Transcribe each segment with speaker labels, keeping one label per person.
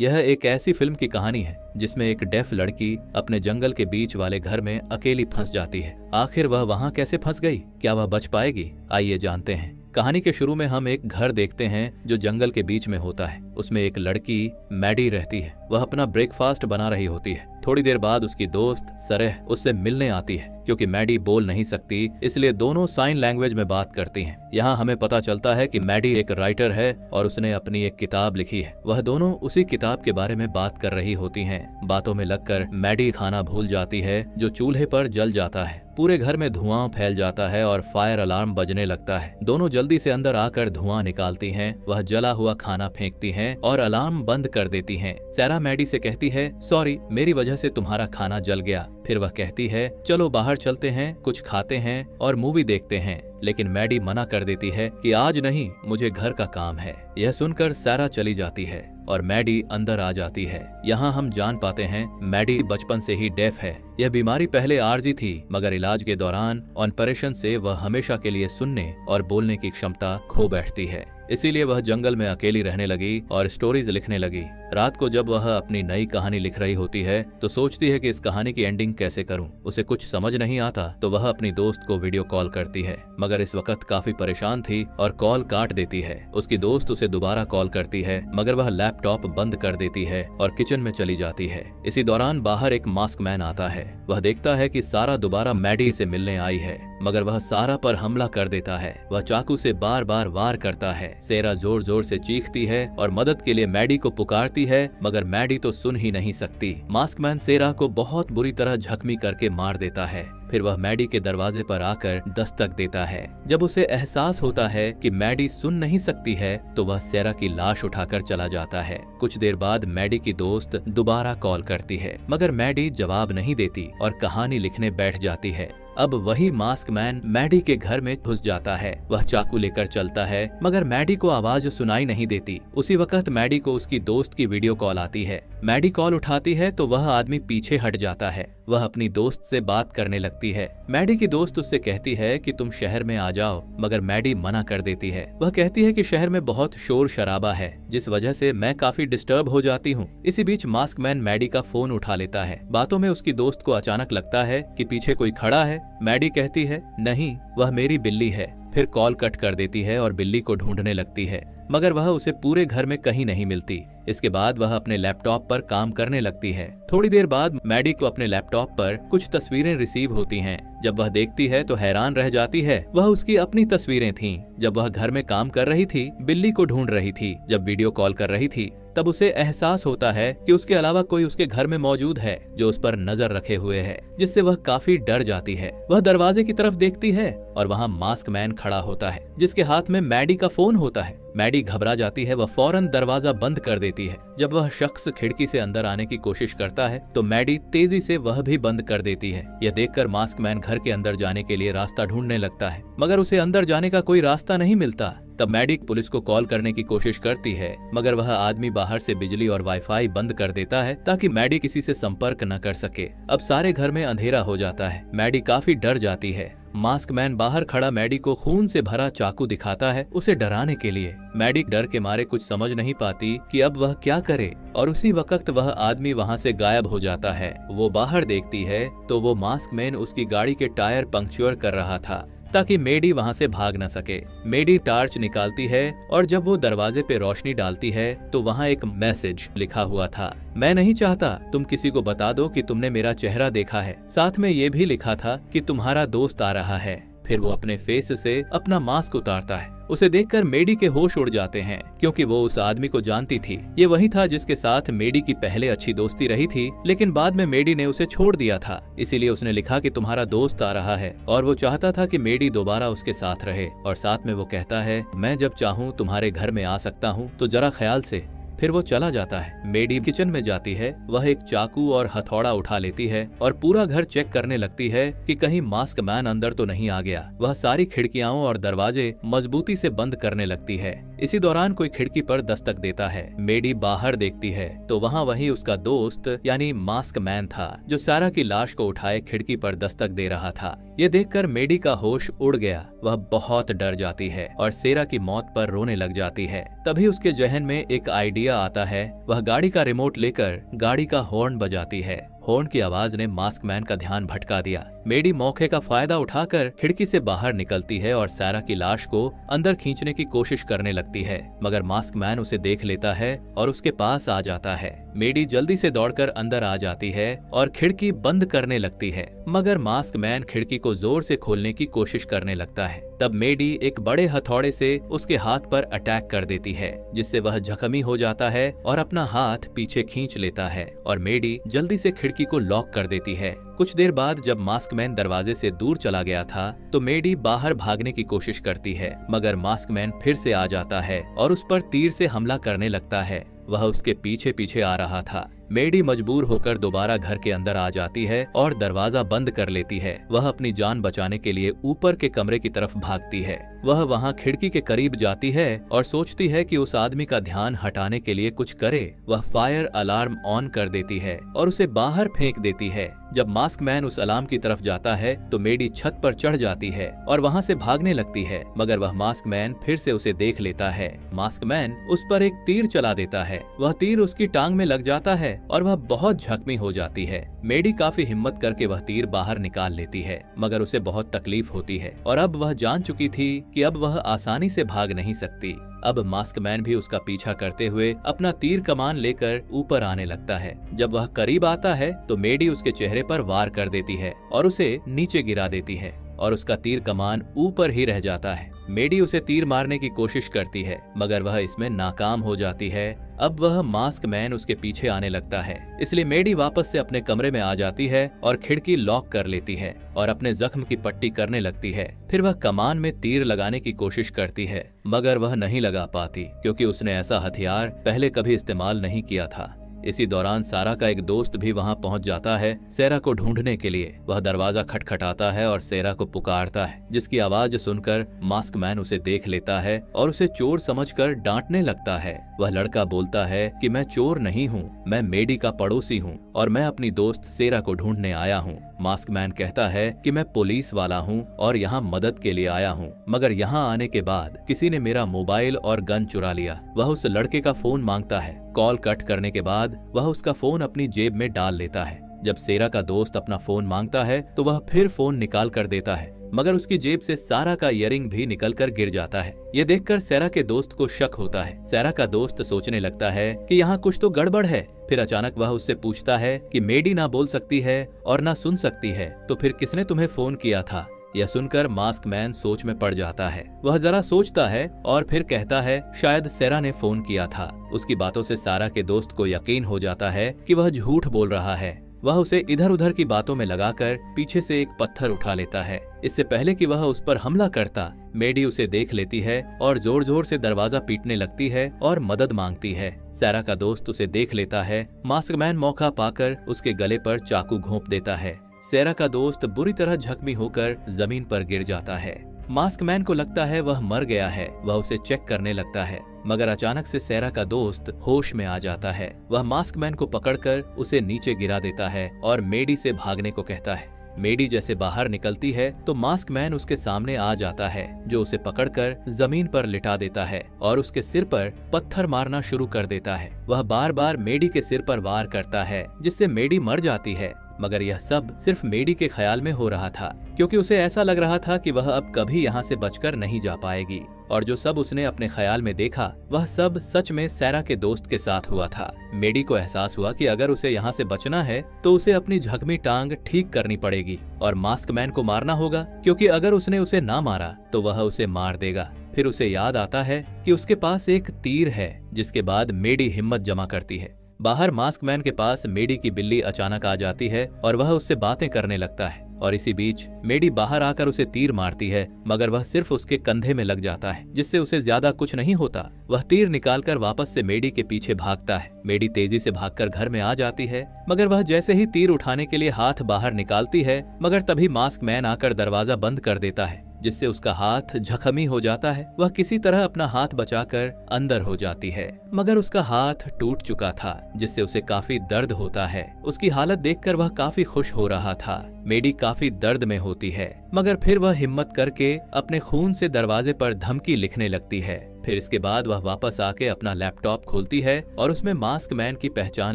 Speaker 1: यह एक ऐसी फिल्म की कहानी है जिसमें एक डेफ लड़की अपने जंगल के बीच वाले घर में अकेली फंस जाती है। आखिर वह वहां कैसे फंस गई, क्या वह बच पाएगी, आइए जानते हैं। कहानी के शुरू में हम एक घर देखते हैं जो जंगल के बीच में होता है। उसमें एक लड़की मैडी रहती है। वह अपना ब्रेकफास्ट बना रही होती है। थोड़ी देर बाद उसकी दोस्त सरह उससे मिलने आती है। क्योंकि मैडी बोल नहीं सकती इसलिए दोनों साइन लैंग्वेज में बात करती हैं। यहाँ हमें पता चलता है कि मैडी एक राइटर है और उसने अपनी एक किताब लिखी है। वह दोनों उसी किताब के बारे में बात कर रही होती हैं। बातों में लगकर मैडी खाना भूल जाती है जो चूल्हे पर जल जाता है। पूरे घर में धुआं फैल जाता है और फायर अलार्म बजने लगता है। दोनों जल्दी से अंदर आकर धुआं निकालती हैं। वह जला हुआ खाना फेंकती हैं और अलार्म बंद कर देती हैं। सैरा मैडी से कहती है, सॉरी, मेरी वजह से तुम्हारा खाना जल गया। फिर वह कहती है, चलो बाहर चलते हैं, कुछ खाते हैं और मूवी देखते हैं। लेकिन मैडी मना कर देती है कि आज नहीं, मुझे घर का काम है। यह सुनकर सैरा चली जाती है और मैडी अंदर आ जाती है। यहाँ हम जान पाते हैं मैडी बचपन से ही डेफ है। यह बीमारी पहले आर्जी थी, मगर इलाज के दौरान ऑपरेशन से वह हमेशा के लिए सुनने और बोलने की क्षमता खो बैठती है। इसीलिए वह जंगल में अकेली रहने लगी और स्टोरीज लिखने लगी। रात को जब वह अपनी नई कहानी लिख रही होती है तो सोचती है कि इस कहानी की एंडिंग कैसे करूं। उसे कुछ समझ नहीं आता तो वह अपनी दोस्त को वीडियो कॉल करती है, मगर इस वक्त काफी परेशान थी और कॉल काट देती है। उसकी दोस्त उसे दोबारा कॉल करती है, मगर वह लैपटॉप बंद कर देती है और किचन में चली जाती है। इसी दौरान बाहर एक मास्क मैन आता है। वह देखता है कि सारा दोबारा मैडी से मिलने आई है, मगर वह सारा पर हमला कर देता है। वह चाकू से बार बार वार करता है। सेरा जोर जोर से चीखती है और मदद के लिए मैडी को पुकारती है, मगर मैडी तो सुन ही नहीं सकती। मास्कमैन सेरा को बहुत बुरी तरह जख्मी करके मार देता है। फिर वह मैडी के दरवाजे पर आकर दस्तक देता है। जब उसे एहसास होता है कि मैडी सुन नहीं सकती है तो वह सेरा की लाश उठाकर चला जाता है। कुछ देर बाद मैडी की दोस्त दोबारा कॉल करती है, मगर मैडी जवाब नहीं देती और कहानी लिखने बैठ जाती है। अब वही मास्क मैन मैडी के घर में घुस जाता है। वह चाकू लेकर चलता है, मगर मैडी को आवाज सुनाई नहीं देती। उसी वक्त मैडी को उसकी दोस्त की वीडियो कॉल आती है। मैडी कॉल उठाती है तो वह आदमी पीछे हट जाता है। वह अपनी दोस्त से बात करने लगती है। मैडी की दोस्त उससे कहती है कि तुम शहर में आ जाओ, मगर मैडी मना कर देती है। वह कहती है कि शहर में बहुत शोर शराबा है, जिस वजह से मैं काफी डिस्टर्ब हो जाती हूँ। इसी बीच मास्कमैन मैडी का फोन उठा लेता है। बातों में उसकी दोस्त को अचानक लगता है कि पीछे कोई खड़ा है। मैडी कहती है, नहीं, वह मेरी बिल्ली है। फिर कॉल कट कर देती है और बिल्ली को ढूंढने लगती है, मगर वह उसे पूरे घर में कहीं नहीं मिलती। इसके बाद वह अपने लैपटॉप पर काम करने लगती है। थोड़ी देर बाद मैडी को अपने लैपटॉप पर कुछ तस्वीरें रिसीव होती हैं। जब वह देखती है तो हैरान रह जाती है। वह उसकी अपनी तस्वीरें थीं। जब वह घर में काम कर रही थी, बिल्ली को ढूंढ रही थी, जब वीडियो कॉल कर रही थी, तब उसे एहसास होता है कि उसके अलावा कोई उसके घर में मौजूद है जो उस पर नजर रखे हुए है, जिससे वह काफी डर जाती है। वह दरवाजे की तरफ देखती है और वहाँ मास्क मैन खड़ा होता है, जिसके हाथ में मैडी का फोन होता है। मैडी घबरा जाती है। वह फौरन दरवाजा बंद कर देती है। जब वह शख्स खिड़की से अंदर आने की कोशिश करता है तो मैडी तेजी से वह भी बंद कर देती है। यह देखकर मास्क मैन घर के अंदर जाने के लिए रास्ता ढूंढने लगता है, मगर उसे अंदर जाने का कोई रास्ता नहीं मिलता। तब मैडी पुलिस को कॉल करने की कोशिश करती है, मगर वह आदमी बाहर से बिजली और वाईफाई बंद कर देता है ताकि मैडी किसी से संपर्क न कर सके। अब सारे घर में अंधेरा हो जाता है। मैडी काफी डर जाती है। मास्क मैन बाहर खड़ा मैडी को खून से भरा चाकू दिखाता है, उसे डराने के लिए। मैडी डर के मारे कुछ समझ नहीं पाती कि अब वह क्या करे, और उसी वक्त वह आदमी वहां से गायब हो जाता है। वो बाहर देखती है तो वो मास्क मैन उसकी गाड़ी के टायर पंक्चर कर रहा था ताकि मैडी वहां से भाग न सके। मैडी टार्च निकालती है और जब वो दरवाजे पे रोशनी डालती है तो वहां एक मैसेज लिखा हुआ था, मैं नहीं चाहता तुम किसी को बता दो कि तुमने मेरा चेहरा देखा है। साथ में ये भी लिखा था कि तुम्हारा दोस्त आ रहा है। फिर वो अपने फेस से अपना मास्क उतारता है। उसे देखकर मैडी के होश उड़ जाते हैं, क्योंकि वो उस आदमी को जानती थी। ये वही था जिसके साथ मैडी की पहले अच्छी दोस्ती रही थी, लेकिन बाद में मैडी ने उसे छोड़ दिया था। इसीलिए उसने लिखा कि तुम्हारा दोस्त आ रहा है, और वो चाहता था कि मैडी दोबारा उसके साथ रहे। और साथ में वो कहता है, मैं जब चाहूँ तुम्हारे घर में आ सकता हूँ, तो जरा ख्याल से। फिर वो चला जाता है। मैडी किचन में जाती है। वह एक चाकू और हथौड़ा उठा लेती है और पूरा घर चेक करने लगती है कि कहीं मास्क मैन अंदर तो नहीं आ गया। वह सारी खिड़कियां और दरवाजे मजबूती से बंद करने लगती है। इसी दौरान कोई खिड़की पर दस्तक देता है। मेडी बाहर देखती है तो वहाँ वही उसका दोस्त यानी मास्क मैन था, जो सारा की लाश को उठाए खिड़की पर दस्तक दे रहा था। ये देखकर मेडी का होश उड़ गया। वह बहुत डर जाती है और सेरा की मौत पर रोने लग जाती है। तभी उसके जहन में एक आइडिया आता है। वह गाड़ी का रिमोट लेकर गाड़ी का हॉर्न बजाती है। हॉर्न की आवाज ने मास्क मैन का ध्यान भटका दिया। मेडी मौके का फायदा उठाकर खिड़की से बाहर निकलती है और सारा की लाश को अंदर खींचने की कोशिश करने लगती है, मगर मास्क मैन उसे देख लेता है और उसके पास आ जाता है। मेडी जल्दी से दौड़कर अंदर आ जाती है और खिड़की बंद करने लगती है, मगर मास्क मैन खिड़की को जोर से खोलने की कोशिश करने लगता है। तब मेडी एक बड़े हथौड़े से उसके हाथ पर अटैक कर देती है, जिससे वह जख्मी हो जाता है और अपना हाथ पीछे खींच लेता है और मेडी जल्दी से खिड़की को लॉक कर देती है। कुछ देर बाद जब मास्क मैन दरवाजे से दूर चला गया था तो मेडी बाहर भागने की कोशिश करती है, मगर मास्क मैन फिर से आ जाता है और उस पर तीर से हमला करने लगता है। वह उसके पीछे पीछे आ रहा था। मेडी मजबूर होकर दोबारा घर के अंदर आ जाती है और दरवाजा बंद कर लेती है। वह अपनी जान बचाने के लिए ऊपर के कमरे की तरफ भागती है। वह वहां खिड़की के करीब जाती है और सोचती है कि उस आदमी का ध्यान हटाने के लिए कुछ करे। वह फायर अलार्म ऑन कर देती है और उसे बाहर फेंक देती है। जब मास्क मैन उस अलार्म की तरफ जाता है तो मेडी छत पर चढ़ जाती है और वहां से भागने लगती है, मगर वह मास्क मैन फिर से उसे देख लेता है। मास्क मैन उस पर एक तीर चला देता है। वह तीर उसकी टांग में लग जाता है और वह बहुत जख्मी हो जाती है। मेडी काफी हिम्मत करके वह तीर बाहर निकाल लेती है, मगर उसे बहुत तकलीफ होती है और अब वह जान चुकी थी कि अब वह आसानी से भाग नहीं सकती। अब मास्क मैन भी उसका पीछा करते हुए अपना तीर कमान लेकर ऊपर आने लगता है। जब वह करीब आता है तो मेडी उसके चेहरे पर वार कर देती है और उसे नीचे गिरा देती है और उसका तीर कमान ऊपर ही रह जाता है। मेडी उसे तीर मारने की कोशिश करती है, मगर वह इसमें नाकाम हो जाती है। अब वह मास्क मैन उसके पीछे आने लगता है, इसलिए मेडी वापस से अपने कमरे में आ जाती है और खिड़की लॉक कर लेती है और अपने जख्म की पट्टी करने लगती है। फिर वह कमान में तीर लगाने की कोशिश करती है, मगर वह नहीं लगा पाती, क्योंकि उसने ऐसा हथियार पहले कभी इस्तेमाल नहीं किया था। इसी दौरान सारा का एक दोस्त भी वहां पहुंच जाता है सेरा को ढूंढने के लिए। वह दरवाजा खटखटाता है और सेरा को पुकारता है, जिसकी आवाज सुनकर मास्क मैन उसे देख लेता है और उसे चोर समझकर डांटने लगता है। वह लड़का बोलता है कि मैं चोर नहीं हूँ, मैं मेडी का पड़ोसी हूँ और मैं अपनी दोस्त सेरा को ढूंढने आया हूँ। मास्क मैन कहता है कि मैं पुलिस वाला हूँ और यहाँ मदद के लिए आया हूँ, मगर यहाँ आने के बाद किसी ने मेरा मोबाइल और गन चुरा लिया। वह उस लड़के का फोन मांगता है। कॉल कट करने के बाद वह उसका फोन अपनी जेब में डाल लेता है। जब सेरा का दोस्त अपना फोन मांगता है तो वह फिर फोन निकाल कर देता है, मगर उसकी जेब से सारा का इयररिंग भी निकलकर गिर जाता है। ये देखकर सेरा के दोस्त को शक होता है। सेरा का दोस्त सोचने लगता है कि यहाँ कुछ तो गड़बड़ है। फिर अचानक वह उससे पूछता है कि मेडी ना बोल सकती है और ना सुन सकती है, तो फिर किसने तुम्हें फोन किया था? यह सुनकर मास्क मैन सोच में पड़ जाता है। वह जरा सोचता है और फिर कहता है शायद सेरा ने फोन किया था। उसकी बातों से सारा के दोस्त को यकीन हो जाता है कि वह झूठ बोल रहा है। वह उसे इधर उधर की बातों में लगाकर पीछे से एक पत्थर उठा लेता है। इससे पहले कि वह उस पर हमला करता, मेडी उसे देख लेती है और जोर जोर से दरवाजा पीटने लगती है और मदद मांगती है। सारा का दोस्त उसे देख लेता है। मास्क मैन मौका पाकर उसके गले पर चाकू घोंप देता है। सेरा का दोस्त बुरी तरह जख्मी होकर जमीन पर गिर जाता है। मास्क मैन को लगता है वह मर गया है। वह उसे चेक करने लगता है, मगर अचानक से सेरा का दोस्त होश में आ जाता है। वह मास्क मैन को पकड़कर उसे नीचे गिरा देता है और मेडी से भागने को कहता है। मेडी जैसे बाहर निकलती है तो मास्क मैन उसके सामने आ जाता है, जो उसे पकड़कर जमीन पर लिटा देता है और उसके सिर पर पत्थर मारना शुरू कर देता है। वह बार बार मेडी के सिर पर वार करता है, जिससे मेडी मर जाती है। मगर यह सब सिर्फ मेडी के ख्याल में हो रहा था, क्योंकि उसे ऐसा लग रहा था कि वह अब कभी यहाँ से बचकर नहीं जा पाएगी। और जो सब उसने अपने ख्याल में देखा वह सब सच में सेरा के दोस्त के साथ हुआ था। मेडी को एहसास हुआ कि अगर उसे यहाँ से बचना है तो उसे अपनी जख्मी टांग ठीक करनी पड़ेगी और मास्क मैन को मारना होगा, क्योंकि अगर उसने उसे ना मारा तो वह उसे मार देगा। फिर उसे याद आता है कि उसके पास एक तीर है, जिसके बाद मेडी हिम्मत जमा करती है। बाहर मास्क मैन के पास मेडी की बिल्ली अचानक आ जाती है और वह उससे बातें करने लगता है। और इसी बीच मेडी बाहर आकर उसे तीर मारती है, मगर वह सिर्फ उसके कंधे में लग जाता है, जिससे उसे ज्यादा कुछ नहीं होता। वह तीर निकालकर वापस से मेडी के पीछे भागता है। मेडी तेजी से भागकर घर में आ जाती है, मगर वह जैसे ही तीर उठाने के लिए हाथ बाहर निकालती है, मगर तभी मास्क मैन आकर दरवाजा बंद कर देता है। जिससे उसका हाथ जख्मी हो जाता है। वह किसी तरह अपना हाथ बचाकर अंदर हो जाती है, मगर उसका हाथ टूट चुका था, जिससे उसे काफी दर्द होता है। उसकी हालत देखकर वह काफी खुश हो रहा था। मेडी काफी दर्द में होती है, मगर फिर वह हिम्मत करके अपने खून से दरवाजे पर धमकी लिखने लगती है। फिर इसके बाद वह वापस आके अपना लैपटॉप खोलती है और उसमें मास्क मैन की पहचान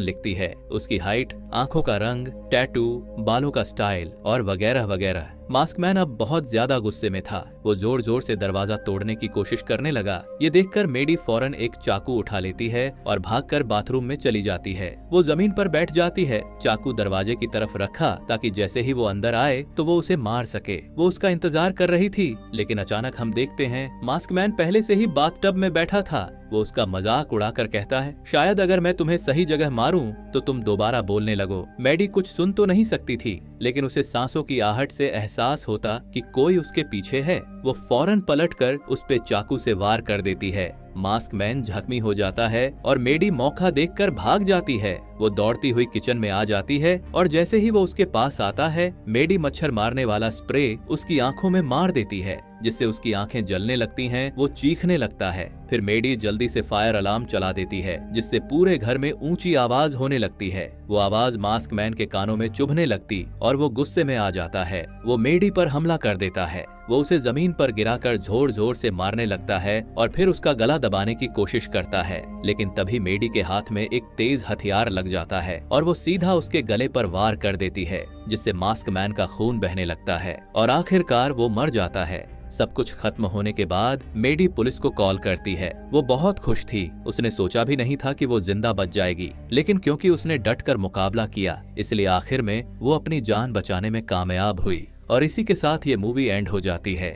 Speaker 1: लिखती है, उसकी हाइट, आंखों का रंग, टैटू, बालों का स्टाइल और वगैरह वगैरह। मास्क मैन अब बहुत ज्यादा गुस्से में था। वो जोर जोर से दरवाजा तोड़ने की कोशिश करने लगा। ये देखकर मेडी फौरन एक चाकू उठा लेती है और भागकर बाथरूम में चली जाती है। वो जमीन पर बैठ जाती है, चाकू दरवाजे की तरफ रखा ताकि जैसे ही वो अंदर आए तो वो उसे मार सके। वो उसका इंतजार कर रही थी, लेकिन अचानक हम देखते हैं मास्क मैन पहले से ही बाथटब में बैठा था। वो उसका मजाक उड़ाकर कहता है, शायद अगर मैं तुम्हें सही जगह मारूं तो तुम दोबारा बोलने लगो। मेडी कुछ सुन तो नहीं सकती थी, लेकिन उसे सांसों की आहट से एहसास होता कि कोई उसके पीछे है। वो फौरन पलटकर उस पे चाकू से वार कर देती है। मास्क मैन जख्मी हो जाता है और मेडी मौका देखकर भाग जाती है। वो दौड़ती हुई किचन में आ जाती है और जैसे ही वो उसके पास आता है, मेडी मच्छर मारने वाला स्प्रे उसकी आंखों में मार देती है, जिससे उसकी आंखें जलने लगती हैं। वो चीखने लगता है। फिर मेडी जल्दी से फायर अलार्म चला देती है, जिससे पूरे घर में ऊंची आवाज होने लगती है। वो आवाज मास्क मैन के कानों में चुभने लगती और वो गुस्से में आ जाता है। वो मेडी पर हमला कर देता है। वो उसे जमीन पर गिराकर जोर जोर से मारने लगता है और फिर उसका गला दबाने की कोशिश करता है, लेकिन तभी मेडी के हाथ में एक तेज हथियार लग जाता है और वो सीधा उसके गले पर वार कर देती है, जिससे मास्क मैन का खून बहने लगता है और आखिरकार वो मर जाता है। सब कुछ खत्म होने के बाद मेडी पुलिस को कॉल करती है। वो बहुत खुश थी। उसने सोचा भी नहीं था कि वो जिंदा बच जाएगी, लेकिन क्योंकि उसने डटकर मुकाबला किया, इसलिए आखिर में वो अपनी जान बचाने में कामयाब हुई। और इसी के साथ ये मूवी एंड हो जाती है।